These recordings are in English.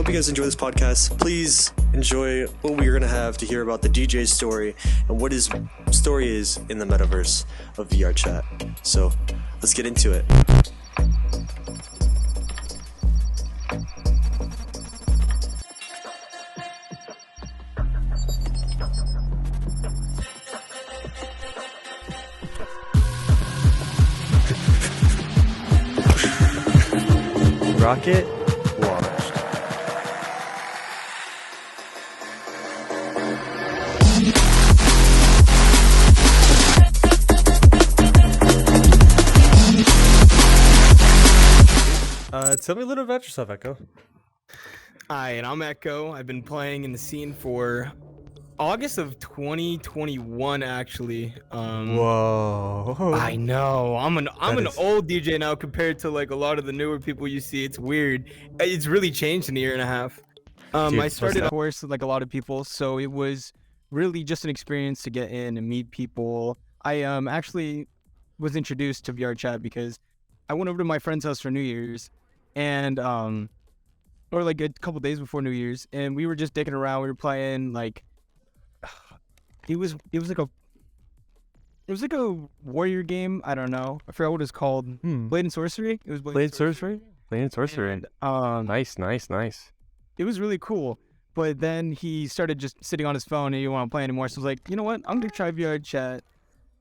hope you guys enjoy this podcast. Please enjoy what we're going to have to hear about the DJ's story and what his story is in the metaverse of VR chat. So let's get into it. Rocket launched. Tell me a little about yourself, Echo. Hi, and I'm Echo. I've been playing in the scene for August of 2021, actually. Whoa. I know. I'm an is- old DJ now compared to like a lot of the newer people you see. It's weird. It's really changed in a year and a half. Dude, I started, that? of course, like a lot of people, so it was really just an experience to get in and meet people. I actually was introduced to VR chat because I went over to my friend's house for New Year's, and or like a couple days before New Year's, and we were just dicking around. We were playing like it was like a warrior game. I don't know. I forgot what it's called. Blade and Sorcery. It was Blade and Sorcery? Blade and Sorcery. And, Nice. it was really cool. But then he started just sitting on his phone and he didn't want to play anymore. So I was like, you know what? I'm gonna try VR chat.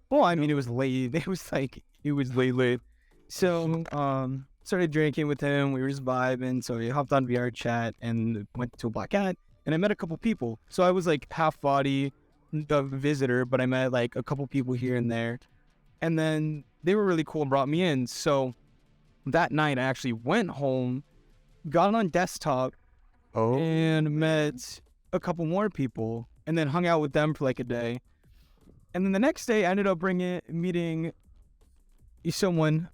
Well, I mean, it was late. It was late. So started drinking with him. We were just vibing. So we hopped on VR chat and went to a Black Cat. And I met a couple people. So I was like half body, a visitor, but I met like a couple people here and there. And then they were really cool and brought me in. So that night I actually went home, got on desktop, and met a couple more people, and then hung out with them for like a day. And then the next day I ended up meeting someone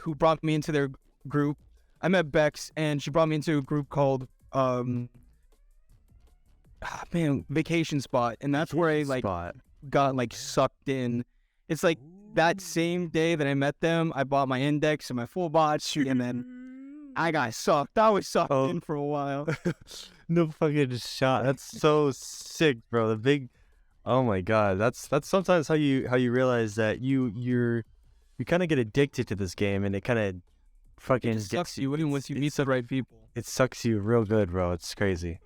who brought me into their group. I met Bex, and she brought me into a group called Vacation Spot, and that's where I like got like sucked in. It's like that same day that I met them, I bought my index and my full bot, and then I got sucked. I was sucked in for a while. No fucking shot. That's so sick, bro. The big, oh my god. That's sometimes how you realize that you kind of get addicted to this game, and it kind of fucking Sucks you in once you meet the right people. It sucks you real good, bro. It's crazy.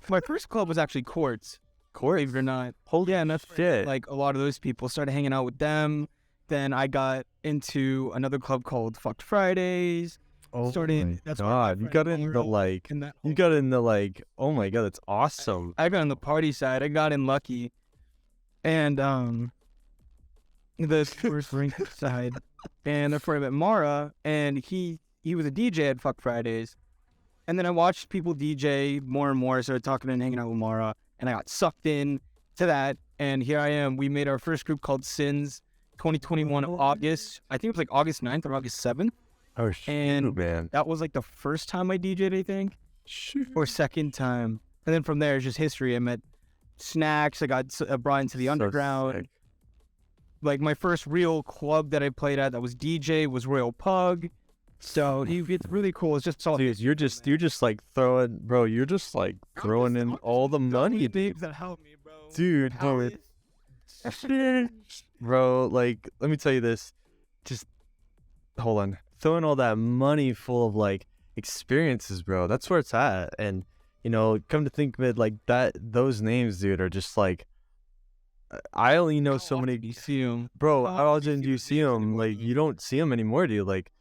My first club was actually Quartz. Believe it or not. Holy yeah, and that's shit. like a lot of those people started hanging out with them. Then I got into another club called Fucked Fridays. Oh started, my that's god, you got into like, oh my god, that's awesome. I got on the party side. I got in lucky, and the first ring side, and therefore I met Mara, and he was a DJ at Fuck Fridays, and then I watched people DJ more and more. Started talking and hanging out with Mara, and I got sucked in to that, and here I am. We made our first group called Sins, 2021 August. I think it was like August 9th or August 7th. Oh shoot, and man. That was like the first time I DJ'd, I think, or second time, and then from there it's just history. I met Snacks. I got brought into the underground. Sick. Like my first real club that I played at that was DJ was Royal Pug. So it's really cool. It's just all. Dude, you're just like throwing, bro. You're just like throwing in all the money, names that help me, bro. dude. Bro, like, let me tell you this. Just hold on. Throwing all that money full of like experiences, bro. That's where it's at. And you know, come to think of it, like that, those names, dude, are just like. I only know so many. You see them, bro. How often do you see them? Like, you don't see them anymore, dude. Like,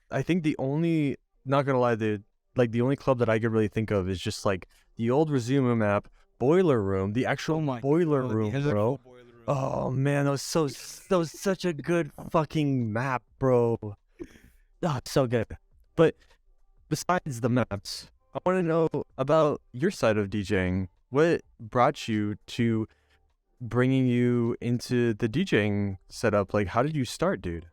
I think the only, not gonna lie, dude, like the only club that I could really think of is just like the old Resume map, Boiler Room, the actual Boiler Room, bro. Oh man, that was such a good fucking map, bro. Oh, so good. But besides the maps, I want to know about your side of DJing. What brought you to bringing you into the DJing setup? Like, how did you start, dude?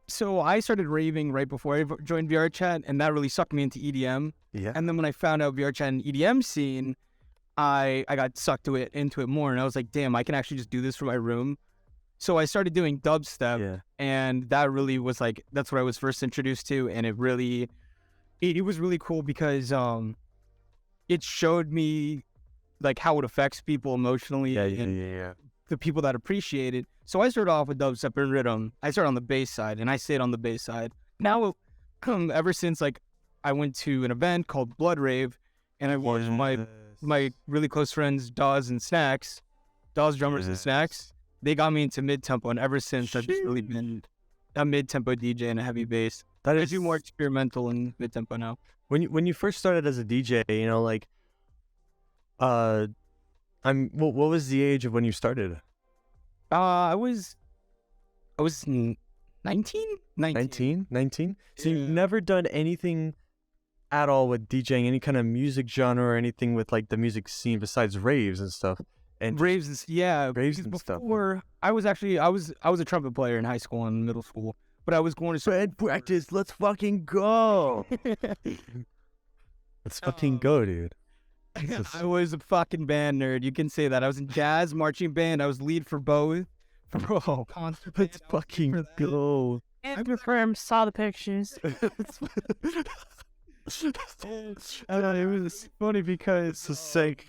So I started raving right before I joined VR Chat, and that really sucked me into EDM. Yeah. And then when I found out VR Chat and EDM scene, I got sucked into it more, and I was like, damn, I can actually just do this from my room. So I started doing dubstep, and that really was like, that's what I was first introduced to, and it really it was really cool because it showed me like how it affects people emotionally and the people that appreciate it. So I started off with dubstep and rhythm. I started on the bass side and I stayed on the bass side. Now, ever since like I went to an event called Blood Rave, and I watched my really close friends Dawes and Snacks, Dawes drummers and Snacks. They got me into mid tempo, and ever since I've just really been a mid tempo DJ and a heavy bass. I do more experimental and mid tempo now. When you first started as a DJ, you know, like, what was the age of when you started? I was 19? 19? So you've never done anything at all with DJing, any kind of music genre or anything with like the music scene besides raves and stuff? And raves and raves and before, stuff. I was a trumpet player in high school and middle school, but I was going to band practice. Let's fucking go. Let's fucking go, dude. I was a fucking band nerd. You can say that. I was in jazz, marching band. I was lead for both. Bro, let's fucking go. I confirm, saw the pictures. It was funny because so sick.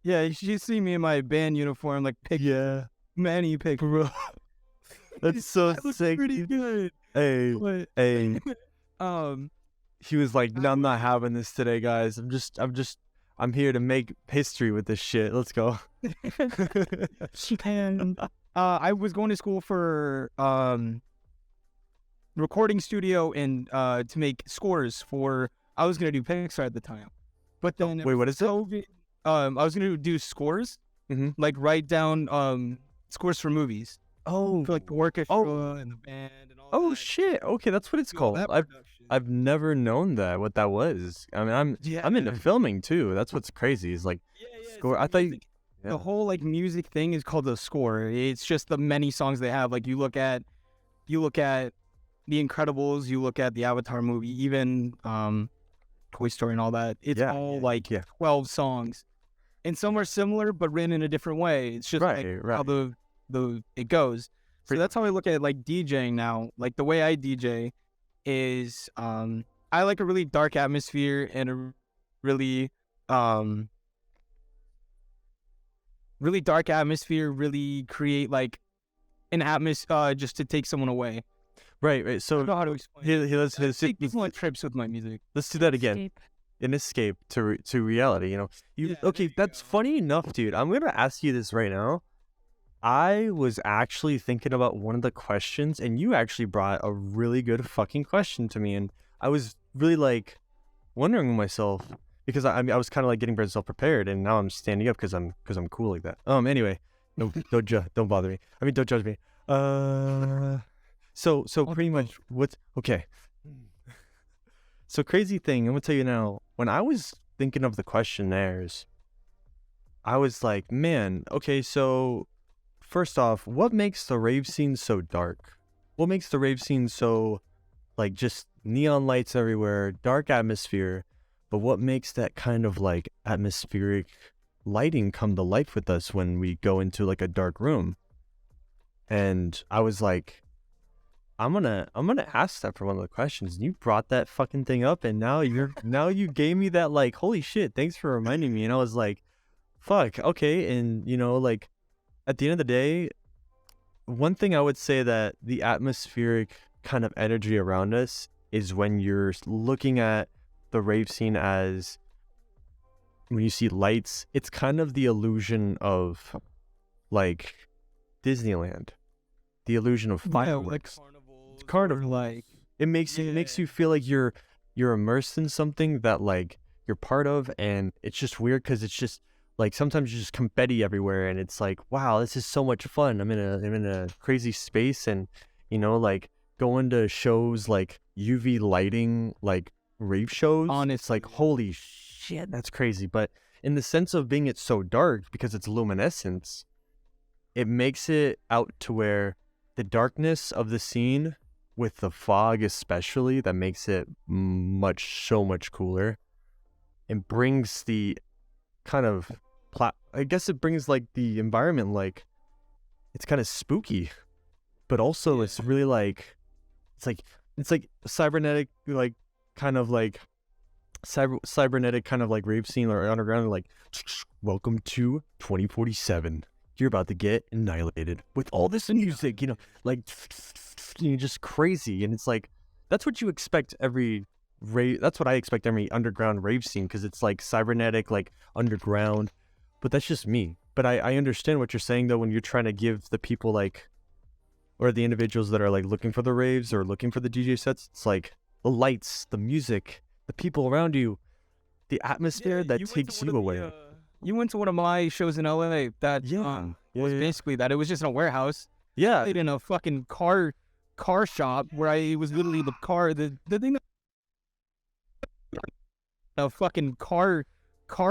Yeah, you see me in my band uniform, like many pictures. Bro. That's so sick. Pretty good. Hey, But, hey. He was like, no, I'm not having this today, guys. I'm here to make history with this shit. Let's go. And I was going to school for recording studio and to make scores for. I was gonna do Pixar at the time, but then wait, what is it? I was gonna do scores, like write down scores for movies. Oh, for like the orchestra and the band and all. Oh that. shit! Okay, that's what it's called. I've never known that what that was. I mean, I'm into filming too. That's what's crazy. Is like score. I thought the whole like music thing is called a score. It's just the many songs they have. Like you look at The Incredibles, you look at the Avatar movie, even Toy Story and all that. It's all 12 songs, and some are similar but written in a different way. It's just how it goes. So that's how I look at like DJing now. Like the way I DJ is I like a really dark atmosphere and a really really dark atmosphere, really create like an atmosphere just to take someone away. Right. So I don't know how to explain. Let's take people on trips with my music. Let's do that again. An escape to reality. You know. That's funny enough, dude. I'm gonna ask you this right now. I was actually thinking about one of the questions, and you actually brought a really good fucking question to me, and I was really like wondering with myself because I was kind of like getting myself prepared, and now I'm standing up because I'm cool like that. Anyway, don't bother me. I mean, don't judge me. So pretty much what's okay. So crazy thing, I'm gonna tell you now. When I was thinking of the questionnaires, I was like, man, okay, so. First off, what makes the rave scene so dark? What makes the rave scene so, like, just neon lights everywhere, dark atmosphere, but what makes that kind of, like, atmospheric lighting come to life with us when we go into, like, a dark room? And I was like, I'm gonna ask that for one of the questions. And you brought that fucking thing up, and now you gave me that, like, holy shit, thanks for reminding me. And I was like, fuck, okay, and, you know, like, at the end of the day, one thing I would say that the atmospheric kind of energy around us is when you're looking at the rave scene as when you see lights, it's kind of the illusion of like Disneyland, the illusion of fireworks, carnival. Like it makes you feel like you're immersed in something that like you're part of, and it's just weird because it's just. Like sometimes there's just confetti everywhere, and it's like, wow, this is so much fun. I'm in a crazy space, and you know, like going to shows like UV lighting, like rave shows. It's like, holy shit, that's crazy. But in the sense of being it's so dark because it's luminescence, it makes it out to where the darkness of the scene with the fog, especially, that makes it so much cooler. It brings the kind of I guess it brings like the environment, like it's kind of spooky, but also it's really like it's like cybernetic, like kind of like cybernetic kind of like rave scene or underground, like, welcome to 2047. You're about to get annihilated with all this music, you know, like, just crazy. And it's like, that's what you expect every rave. That's what I expect every underground rave scene, because it's like cybernetic, like underground. But that's just me. But I understand what you're saying, though, when you're trying to give the people like, or the individuals that are like looking for the raves or looking for the DJ sets, it's like the lights, the music, the people around you, the atmosphere that takes you away. You went to one of my shows in LA that was basically that. It was just in a warehouse. Yeah. Played in a fucking car shop where it was literally the thing that a fucking car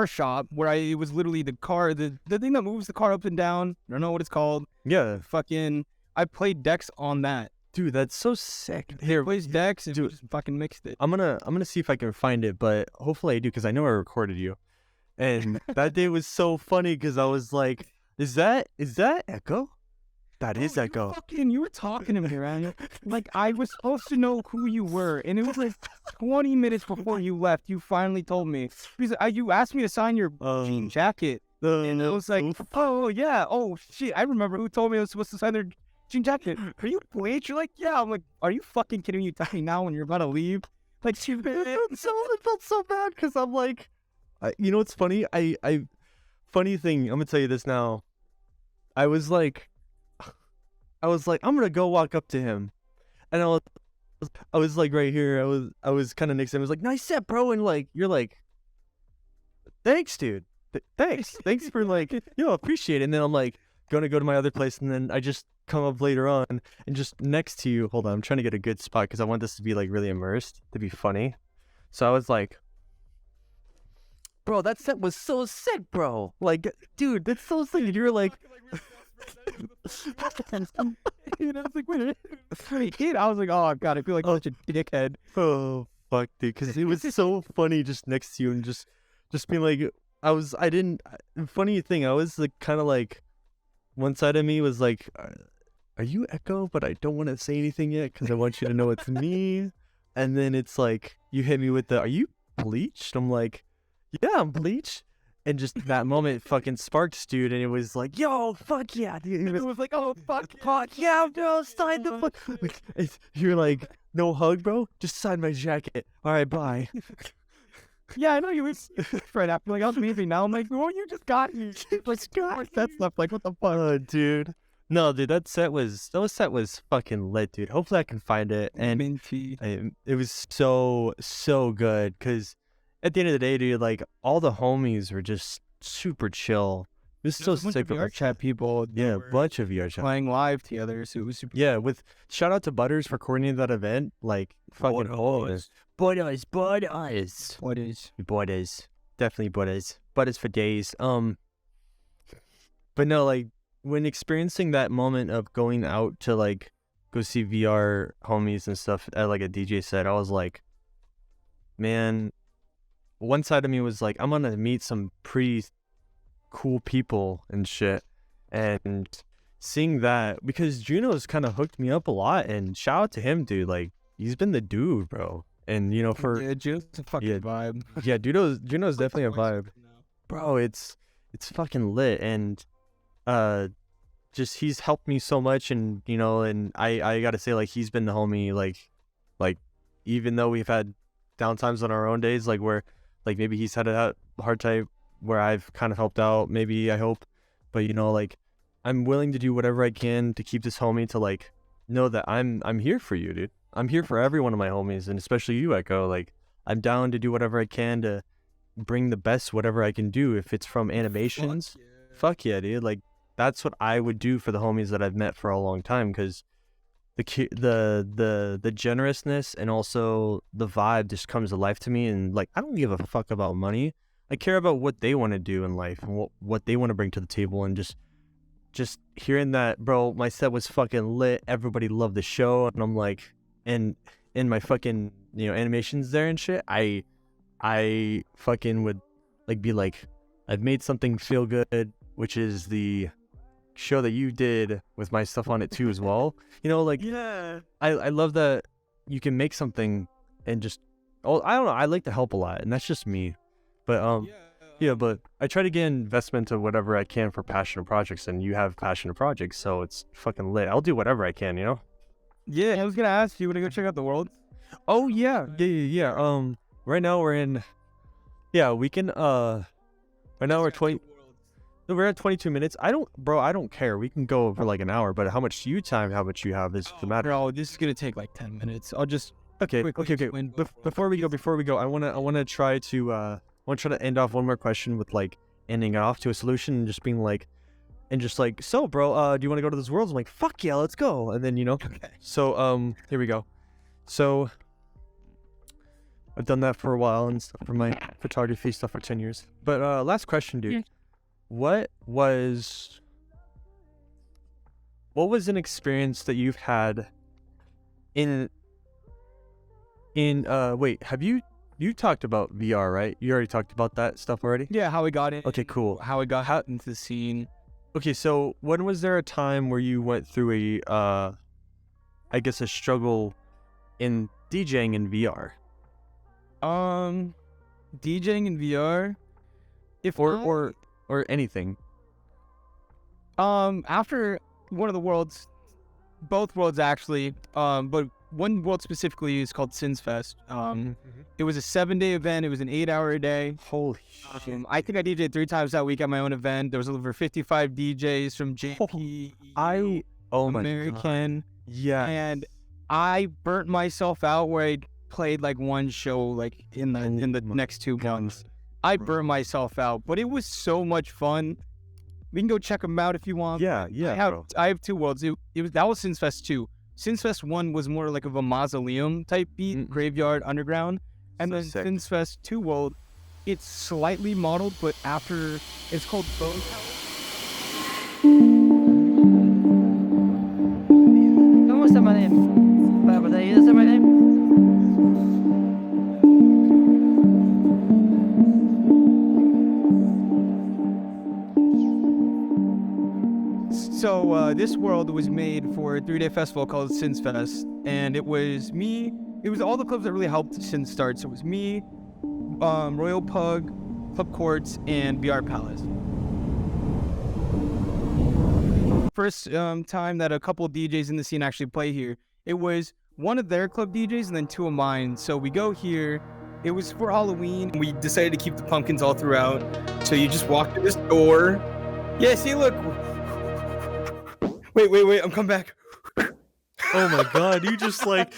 shop where it was literally the thing that moves the car up and down. I don't know what it's called. Yeah. Fucking I played decks on that. Dude, that's so sick. Here, plays decks and dude, just fucking mixed it. I'm gonna see if I can find it, but hopefully I do, because I know I recorded you. And that day was so funny because I was like, is that Echo? That is Echo. You were talking to me, right? Like, I was supposed to know who you were, and it was like 20 minutes before you left, you finally told me. Because you asked me to sign your jean jacket, and it was like, oh, yeah, oh, shit, I remember who told me I was supposed to sign their jean jacket. Are you Bleach? You're like, yeah. I'm like, are you fucking kidding me? You telling me now when you're about to leave? Like, it felt so bad, because I'm like, you know what's funny? Funny thing, I'm gonna tell you this now. I was like, I'm gonna go walk up to him, and I was like right here. I was kind of next to him. I was like, nice set, bro. And like, you're like, thanks, dude. Thanks for like, appreciate it. And then I'm like, gonna go to my other place, and then I just come up later on, and just next to you. Hold on, I'm trying to get a good spot because I want this to be like really immersed, to be funny. So I was like, bro, that set was so sick, bro. Like, dude, that's so sick. And you're like, and I was like, wait, I was like, oh god, I feel like such a dickhead. Oh fuck, dude, because it was so funny just next to you, and just being like, funny thing, I was like kind of like, one side of me was like, are you Echo? But I don't want to say anything yet because I want you to know it's me. And then it's like, you hit me with are you Bleached? I'm like, yeah, I'm Bleach. And just that moment fucking sparks, dude. And it was like, yo, fuck yeah, dude. It was like, oh, fuck yeah, bro, sign the fuck. Like, you're like, no hug, bro? Just sign my jacket. All right, bye. Yeah, I know you was right after. Like, I was leaving now. I'm like, oh, you just got me. Like, that stuff. Like, what the fuck? Dude. No, dude, that set was fucking lit, dude. Hopefully I can find it. And minty. It was so good, because at the end of the day, dude, like, all the homies were just super chill. It was so sick. VR chat people. Yeah, a bunch of VR chat playing live together, so it was super. Yeah, with shout out to Butters for coordinating that event. Like, fucking Butters, definitely Butters for days. But no, like, when experiencing that moment of going out to like go see VR homies and stuff at like a DJ set, I was like, man, one side of me was like, I'm gonna meet some pretty cool people and shit. And seeing that, because Juno's kind of hooked me up a lot, and shout out to him, dude. Like, he's been the dude, bro. And Juno's a fucking vibe. Yeah, Juno's definitely a vibe, bro. It's fucking lit. And just he's helped me so much, and and I gotta say, like, he's been the homie, like even though we've had downtimes on our own days, like, where like maybe he's had a hard time, where I've kind of helped out, maybe, I hope, but like, I'm willing to do whatever I can to keep this homie to like know that I'm here for you, dude. I'm here for every one of my homies, and especially you, Echo. Like, I'm down to do whatever I can to bring the best whatever I can do. If it's from animations, fuck yeah, dude. Like, that's what I would do for the homies that I've met for a long time, because the generousness and also the vibe just comes to life to me. And like, I don't give a fuck about money. I care about what they want to do in life and what they want to bring to the table. And just hearing that, bro, my set was fucking lit. Everybody loved the show, and I'm like, and in my fucking animations there and shit, I fucking would like be like, I've made something feel good, which is the show that you did with my stuff on it too as well. Like, yeah, I love that you can make something and just oh, I don't know. I like to help a lot, and that's just me. But yeah, but I try to get investment to whatever I can for passionate projects, and you have passionate projects, so it's fucking lit. I'll do whatever I can, you know? Yeah, I was gonna ask you, wanna go check out the world? Oh yeah. Right now we're in. Yeah, we can. Right now we're 20. No, we're at 22 minutes. I don't care. We can go for like an hour, but how much you have is the matter. Bro, this is gonna take like 10 minutes. I'll just Okay. quickly explain Before we go, I wanna try to end off one more question with like ending it off to a solution and just being like, so bro, do you want to go to this world? I'm like, fuck yeah, let's go. And then Okay. So here we go. So I've done that for a while and stuff for my photography stuff for 10 years. But last question, dude. Yeah. What was an experience that you've had in wait, have you talked about VR, right? You already talked about that stuff already? Yeah, how we got in. Okay, cool. How we got into the scene. Okay, so when was there a time where you went through a I guess a struggle in DJing in VR? DJing in VR. Or anything. After one of the worlds, both worlds actually, but one world specifically is called Sins Fest. It was a 7-day event. It was an 8-hour a day. Holy shit. I think I DJed 3 times that week at my own event. There was over 55 DJs from JP, Oh my American. God. Yeah. And I burnt myself out where I played like one show like in the next 2 months. I burned myself out, but it was so much fun. We can go check them out if you want. Yeah, bro. I have 2 worlds. That was Sins Fest 2. Sins Fest 1 was more like of a mausoleum type beat, graveyard, underground. And then sick. Sins Fest 2 world, it's slightly modeled, but after, it's called Bone ¿Cómo está my name? Para ahí está my name. So this world was made for a 3-day festival called Sins Fest, and it was me. It was all the clubs that really helped Sins start. So it was me, Royal Pug, Club Courts, and BR Palace. First time that a couple DJs in the scene actually play here. It was one of their club DJs and then 2 of mine. So we go here. It was for Halloween. We decided to keep the pumpkins all throughout. So you just walk through this door. Yeah, see, look. Wait, I'm coming back. Oh my God, you just like.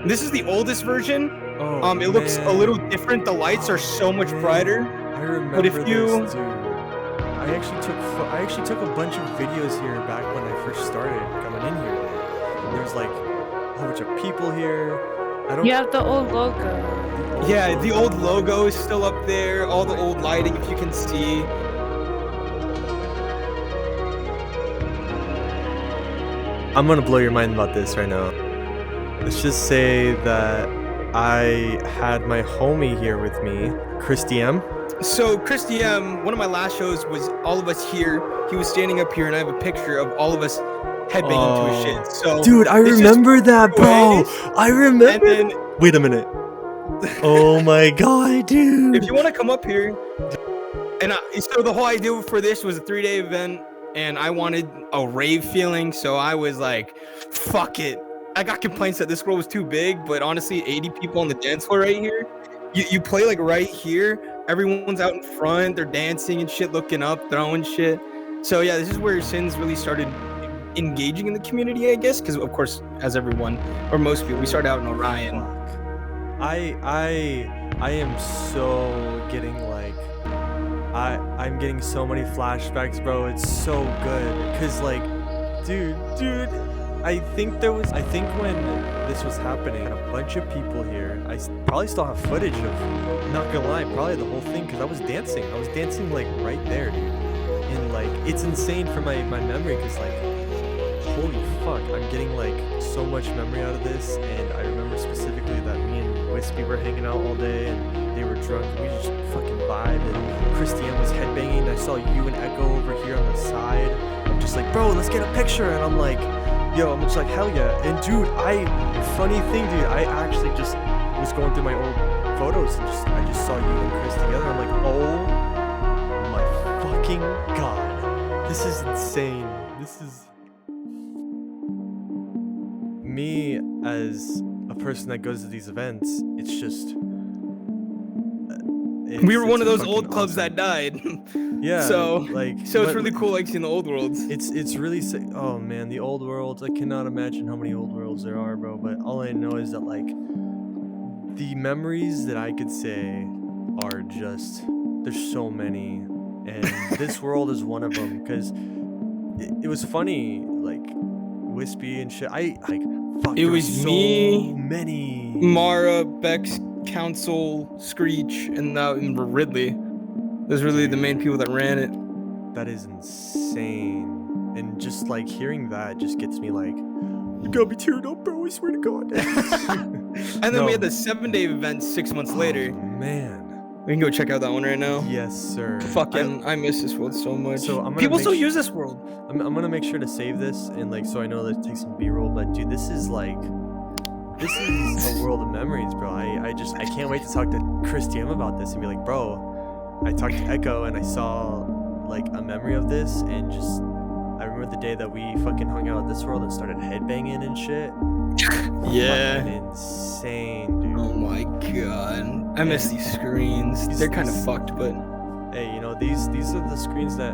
This is the oldest version. Oh, it looks a little different. The lights are so much brighter. I remember But if you- this, dude. I actually took a bunch of videos here back when I first started coming in here. And there's like a whole bunch of people here. I don't. You have the old logo. Yeah, the old logo is still up there. All the old lighting, if you can see. I'm gonna blow your mind about this right now. Let's just say that I had my homie here with me, Christy M. So Christy M, one of my last shows was all of us here. He was standing up here, and I have a picture of all of us headbanging to his shit. So dude, I this is remember that, bro. I remember. And then Wait a minute. Oh my God, dude. if you want to come up here, and so the whole idea for this was a 3-day event, and I wanted a rave feeling, so I was like, fuck it. I got complaints that this girl was too big, but honestly, 80 people on the dance floor right here. You play like right here. Everyone's out in front. They're dancing and shit, looking up, throwing shit. So yeah, this is where Sins really started engaging in the community, I guess, because of course, as everyone or most people, we started out in Orion. I am so getting like I'm getting so many flashbacks, bro. It's so good because like dude I think when this was happening, a bunch of people here, I probably still have footage of, not gonna lie, probably the whole thing, because I was dancing like right there, dude. And like it's insane for my memory, because like holy fuck, I'm getting like so much memory out of this. And I remember specifically that me and Whiskey were hanging out all day, and they were drunk, and we just fucking vibe, and Christiane was headbanging. I saw you and Echo over here on the side. I'm just like, bro, let's get a picture. And I'm like, yo, I'm just like, hell yeah. And dude, funny thing, dude, I actually just was going through my old photos and I just saw you and Chris together. I'm like, oh my fucking god, this is insane. This is me as a person that goes to these events. It's just We were one of those fucking old clubs awesome. that died. Yeah, So like it's really cool, like seeing the old worlds. It's really sick. Oh man, the old worlds. I cannot imagine how many old worlds there are, bro. But all I know is that like the memories that I could say are just, there's so many, and this world is one of them. Because it was funny, like Wispy and shit. I like fuck. It there was so me, many. Mara, Bex, Council, Screech, and Ridley. Those were really the main people that ran it. That is insane. And just like hearing that just gets me like, you gotta be teared up, bro. I swear to God. And then we had the 7-day event 6 months later. Man. We can go check out that one right now. Yes, sir. Fucking, I miss this world so much. So I'm gonna people make still su- use this world. I'm gonna make sure to save this and like so I know that it takes some B-roll. But dude, this is a world of memories, bro. I can't wait to talk to Chris DM about this and be like, bro, I talked to Echo and I saw like a memory of this, and just I remember the day that we fucking hung out at this world and started headbanging and shit. Yeah. Fucking insane, dude. Oh my god. I miss these screens. They're kind of fucked, but Hey, you know, these are the screens that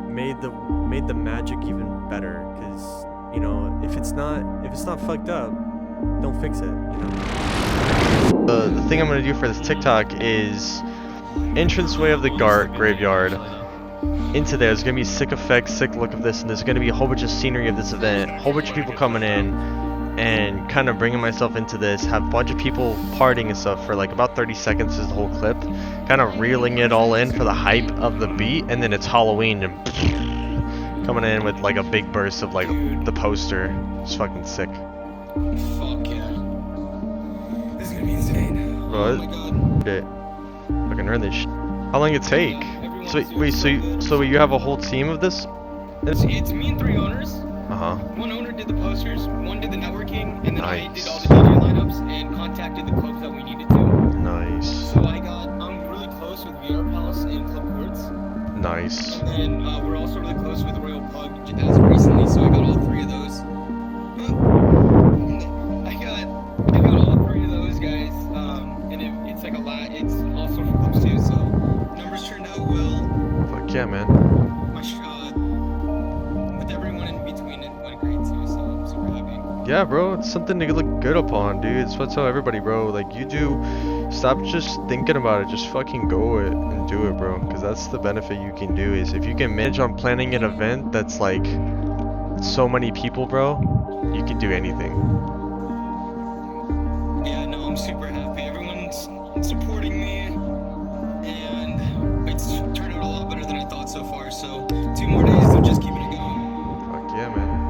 made the magic even better. Cause you know, if it's not fucked up, don't fix it. You know. The thing I'm gonna do for this TikTok is entranceway of the graveyard. Into there's gonna be sick effects, sick look of this, and there's gonna be a whole bunch of scenery of this event, a whole bunch of people coming in, and kind of bringing myself into this. Have a bunch of people partying and stuff for like about 30 seconds is the whole clip, kind of reeling it all in for the hype of the beat, and then it's Halloween and coming in with like a big burst of like the poster. It's fucking sick. fuck yeah. This is gonna be insane. Bro, Oh my god. Shit. Fucking earn this shit. How long it take? So wait, so you have a whole team of this? It's me and 3 owners. Uh-huh. One owner did the posters, one did the networking, and then I did all the Nice. DJ lineups and contacted the clubs that we needed to. Nice. So I'm really close with VR Palace and Club Quartz. Nice. And then we're also really close with Royal Pug as of recently, so I got all 3 of those. I got all 3 of those guys, and it's like it's all social clubs too, so numbers turned out well. Fuck yeah, man. My with everyone in between it went great too, so I'm super happy. Yeah, bro, it's something to look good upon, dude. It's what I tell everybody, bro. Like, stop just thinking about it. Just fucking go it and do it, bro. Because that's the benefit you can do is if you can manage on planning an event that's like so many people, bro, you can do anything. Yeah, no, I'm super happy. Everyone's supporting me, and it's turned out a lot better than I thought so far. So 2 more days of just keeping it going. Fuck yeah, man.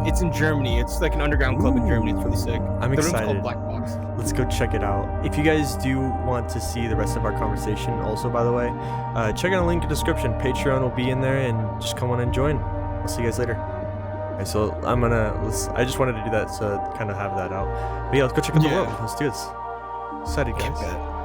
It's in Germany. It's like an underground club in Germany. It's really sick. I'm The room's excited. called Black Box. Let's go check it out. If you guys do want to see the rest of our conversation, also, by the way, check out the link in the description. Patreon will be in there, and just come on and join. I'll see you guys later. Okay, so I just wanted to do that, so kind of have that out. But yeah, let's go check out the Yeah. world. Let's do this. Excited, guys.